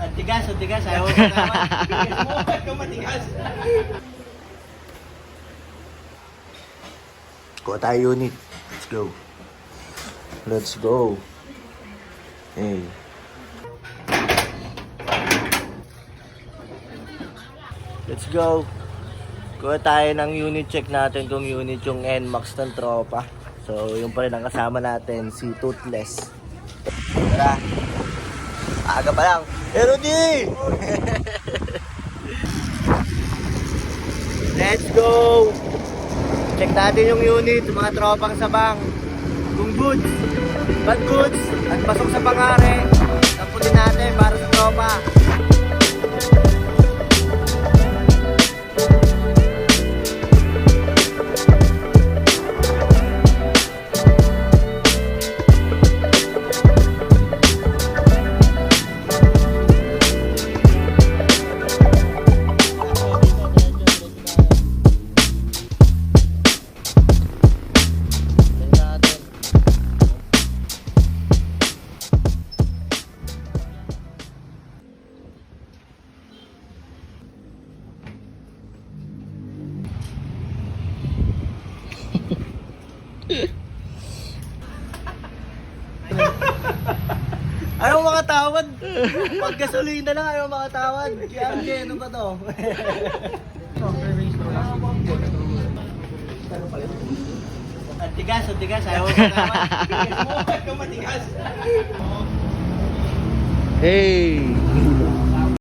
Antigas, antigas. Ayaw mo naman. Bigas mo, matigas. Kuha tayo unit. Let's go. Let's go. Hey. Let's go. Kuha tayo ng unit, check natin kung unit yung NMAX ng tropa. So, yung pa rin ang kasama natin, si Toothless. Tara. Aga pa lang. Rudy! Let's go! Check natin yung unit, yung mga tropang sabang. Kung goods, bad goods, at pasok sa pangare. Tapunin natin para sa tropa. Ayaw makatawad. Pag gasolina lang ayaw makatawad. Kaya ano ba to? Antigas, antigas. Ayaw makatawad. Bigas mo, matigas. Hey!